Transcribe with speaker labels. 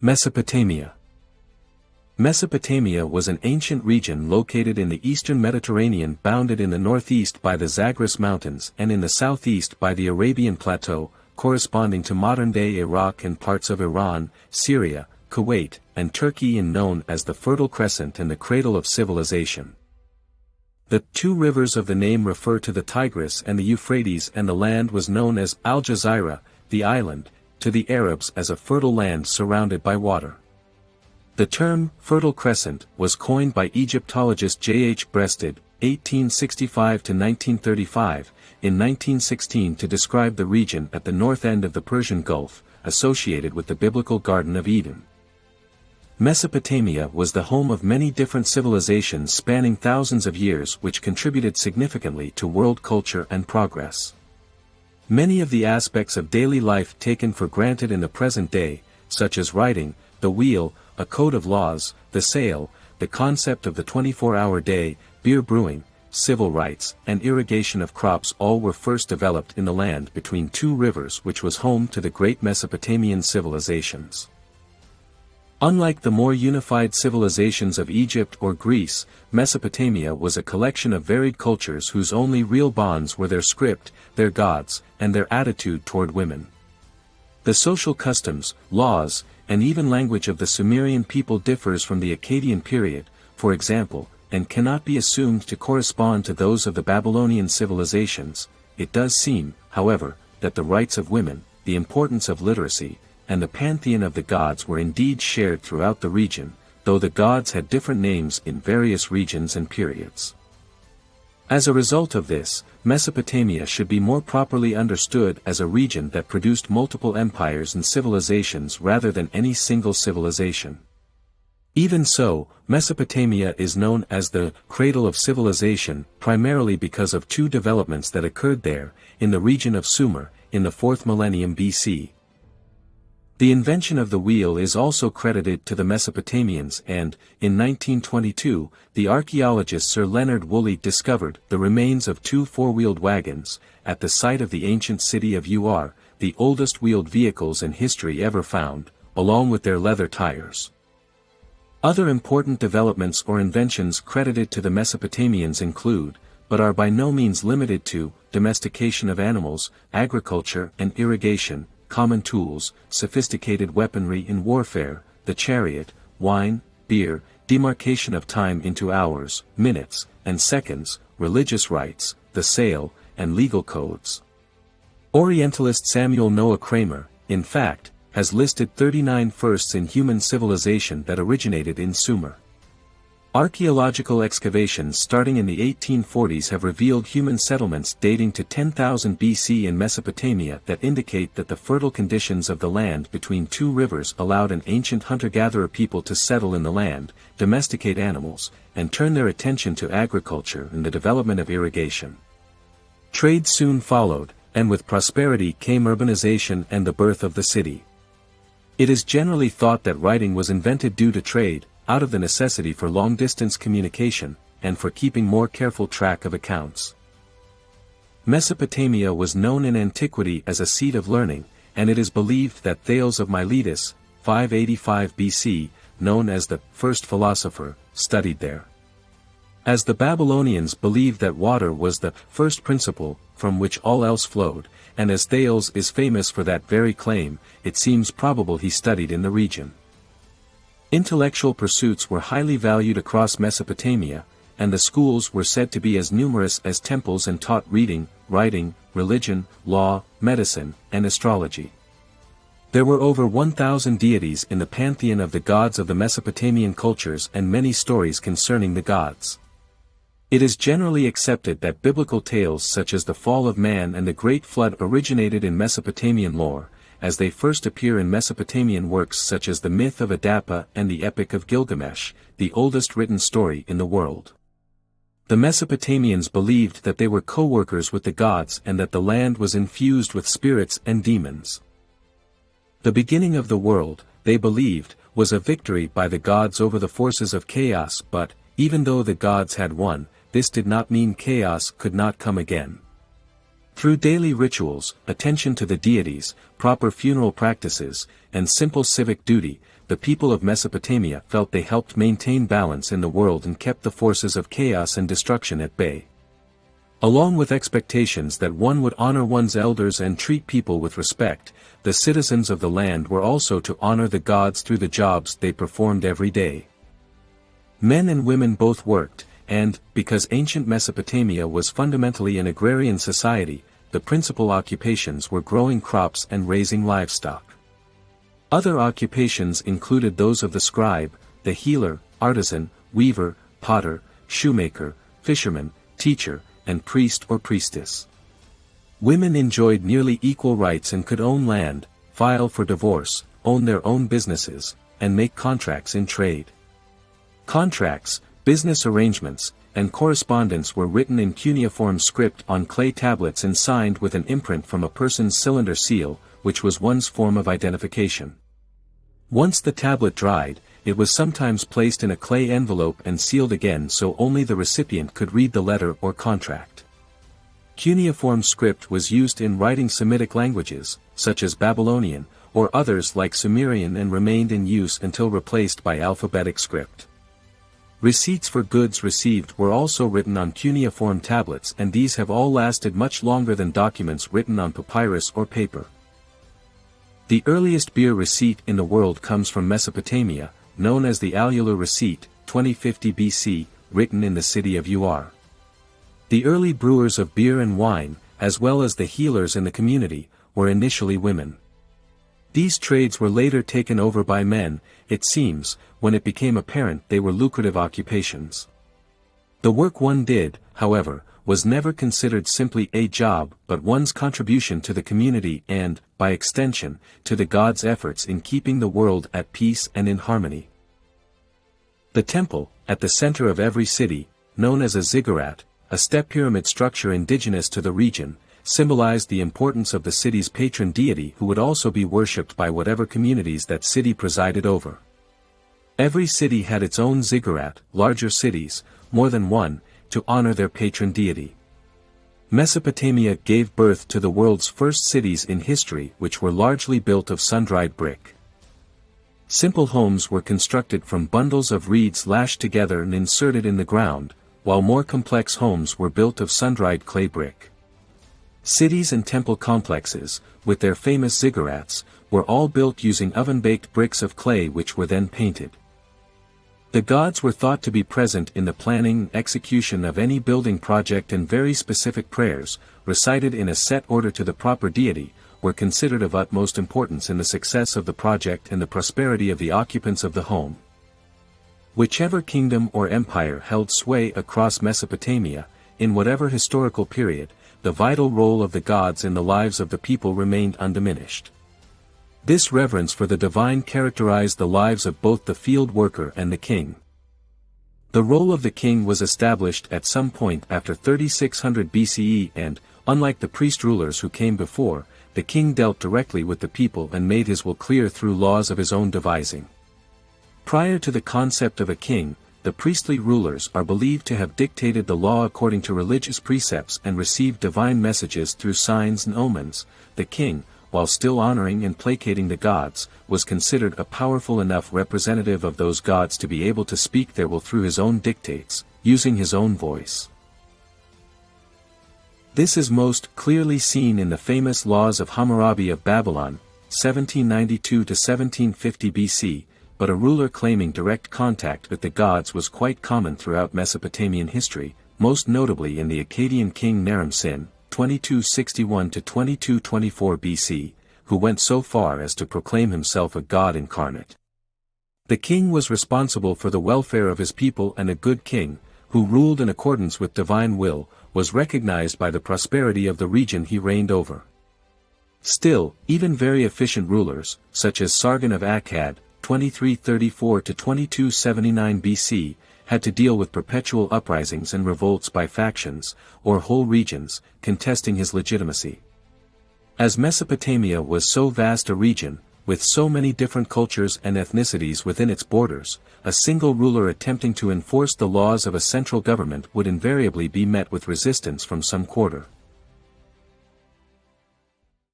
Speaker 1: Mesopotamia. Mesopotamia was an ancient region located in the eastern Mediterranean, bounded in the northeast by the Zagros Mountains and in the southeast by the Arabian Plateau, corresponding to modern-day Iraq and parts of Iran, Syria, Kuwait, and Turkey, and known as the Fertile Crescent and the Cradle of Civilization. The two rivers of the name refer to the Tigris and the Euphrates, and the land was known as Al-Jazira, the island, to the Arabs as a fertile land surrounded by water. The term Fertile Crescent was coined by Egyptologist J. H. Breasted, 1865–1935, in 1916 to describe the region at the north end of the Persian Gulf, associated with the biblical Garden of Eden. Mesopotamia was the home of many different civilizations spanning thousands of years, which contributed significantly to world culture and progress. Many of the aspects of daily life taken for granted in the present day, such as writing, the wheel, a code of laws, the sail, the concept of the 24-hour day, beer brewing, civil rights, and irrigation of crops, all were first developed in the land between two rivers, which was home to the great Mesopotamian civilizations. Unlike the more unified civilizations of Egypt or Greece, Mesopotamia was a collection of varied cultures whose only real bonds were their script, their gods, and their attitude toward women. The social customs, laws, and even language of the Sumerian people differs from the Akkadian period, for example, and cannot be assumed to correspond to those of the Babylonian civilizations. It does seem, however, that the rights of women, the importance of literacy, and the pantheon of the gods were indeed shared throughout the region, though the gods had different names in various regions and periods. As a result of this, Mesopotamia should be more properly understood as a region that produced multiple empires and civilizations rather than any single civilization. Even so, Mesopotamia is known as the Cradle of Civilization primarily because of two developments that occurred there, in the region of Sumer, in the 4th millennium BC. The invention of the wheel is also credited to the Mesopotamians, and, in 1922, the archaeologist Sir Leonard Woolley discovered the remains of two four-wheeled wagons, at the site of the ancient city of Ur, the oldest wheeled vehicles in history ever found, along with their leather tires. Other important developments or inventions credited to the Mesopotamians include, but are by no means limited to, domestication of animals, agriculture and irrigation, common tools, sophisticated weaponry in warfare, the chariot, wine, beer, demarcation of time into hours, minutes, and seconds, religious rites, the sail, and legal codes. Orientalist Samuel Noah Kramer, in fact, has listed 39 firsts in human civilization that originated in Sumer. Archaeological excavations starting in the 1840s have revealed human settlements dating to 10,000 BC in Mesopotamia that indicate that the fertile conditions of the land between two rivers allowed an ancient hunter-gatherer people to settle in the land, domesticate animals, and turn their attention to agriculture and the development of irrigation. Trade soon followed, and with prosperity came urbanization and the birth of the city. It is generally thought that writing was invented due to trade, out of the necessity for long-distance communication, and for keeping more careful track of accounts. Mesopotamia was known in antiquity as a seat of learning, and it is believed that Thales of Miletus, 585 BC, known as the first philosopher, studied there. As the Babylonians believed that water was the first principle from which all else flowed, and as Thales is famous for that very claim, it seems probable he studied in the region. Intellectual pursuits were highly valued across Mesopotamia, and the schools were said to be as numerous as temples and taught reading, writing, religion, law, medicine, and astrology. There were over 1,000 deities in the pantheon of the gods of the Mesopotamian cultures and many stories concerning the gods. It is generally accepted that biblical tales such as the fall of man and the Great Flood originated in Mesopotamian lore, as they first appear in Mesopotamian works such as the myth of Adapa and the Epic of Gilgamesh, the oldest written story in the world. The Mesopotamians believed that they were co-workers with the gods and that the land was infused with spirits and demons. The beginning of the world, they believed, was a victory by the gods over the forces of chaos, but, even though the gods had won, this did not mean chaos could not come again. Through daily rituals, attention to the deities, proper funeral practices, and simple civic duty, the people of Mesopotamia felt they helped maintain balance in the world and kept the forces of chaos and destruction at bay. Along with expectations that one would honor one's elders and treat people with respect, the citizens of the land were also to honor the gods through the jobs they performed every day. Men and women both worked, and, because ancient Mesopotamia was fundamentally an agrarian society, the principal occupations were growing crops and raising livestock. Other occupations included those of the scribe, the healer, artisan, weaver, potter, shoemaker, fisherman, teacher, and priest or priestess. Women enjoyed nearly equal rights and could own land, file for divorce, own their own businesses, and make contracts in trade. Contracts, business arrangements, and correspondence were written in cuneiform script on clay tablets and signed with an imprint from a person's cylinder seal, which was one's form of identification. Once the tablet dried, it was sometimes placed in a clay envelope and sealed again so only the recipient could read the letter or contract. Cuneiform script was used in writing Semitic languages, such as Babylonian, or others like Sumerian, and remained in use until replaced by alphabetic script. Receipts for goods received were also written on cuneiform tablets, and these have all lasted much longer than documents written on papyrus or paper. The earliest beer receipt in the world comes from Mesopotamia, known as the ᴍᴜᴜ receipt, 2050 BC, written in the city of Ur. The early brewers of beer and wine, as well as the healers in the community, were initially women. These trades were later taken over by men, it seems, when it became apparent they were lucrative occupations. The work one did, however, was never considered simply a job but one's contribution to the community and, by extension, to the gods' efforts in keeping the world at peace and in harmony. The temple, at the center of every city, known as a ziggurat, a step pyramid structure indigenous to the region, symbolized the importance of the city's patron deity who would also be worshipped by whatever communities that city presided over. Every city had its own ziggurat, larger cities, more than one, to honor their patron deity. Mesopotamia gave birth to the world's first cities in history, which were largely built of sun-dried brick. Simple homes were constructed from bundles of reeds lashed together and inserted in the ground, while more complex homes were built of sun-dried clay brick. Cities and temple complexes, with their famous ziggurats, were all built using oven-baked bricks of clay which were then painted. The gods were thought to be present in the planning and execution of any building project, and very specific prayers, recited in a set order to the proper deity, were considered of utmost importance in the success of the project and the prosperity of the occupants of the home. Whichever kingdom or empire held sway across Mesopotamia, in whatever historical period, the vital role of the gods in the lives of the people remained undiminished. This reverence for the divine characterized the lives of both the field worker and the king. The role of the king was established at some point after 3600 BCE and, unlike the priest rulers who came before, the king dealt directly with the people and made his will clear through laws of his own devising. Prior to the concept of a king, the priestly rulers are believed to have dictated the law according to religious precepts and received divine messages through signs and omens. The king, while still honoring and placating the gods, was considered a powerful enough representative of those gods to be able to speak their will through his own dictates, using his own voice. This is most clearly seen in the famous laws of Hammurabi of Babylon, 1792 to 1750 BC, but a ruler claiming direct contact with the gods was quite common throughout Mesopotamian history, most notably in the Akkadian king Naramsin, 2261 to 2224 BC, who went so far as to proclaim himself a god incarnate. The king was responsible for the welfare of his people, and a good king, who ruled in accordance with divine will, was recognized by the prosperity of the region he reigned over. Still, even very efficient rulers, such as Sargon of Akkad, 2334 to 2279 BC, had to deal with perpetual uprisings and revolts by factions, or whole regions, contesting his legitimacy. As Mesopotamia was so vast a region, with so many different cultures and ethnicities within its borders, a single ruler attempting to enforce the laws of a central government would invariably be met with resistance from some quarter.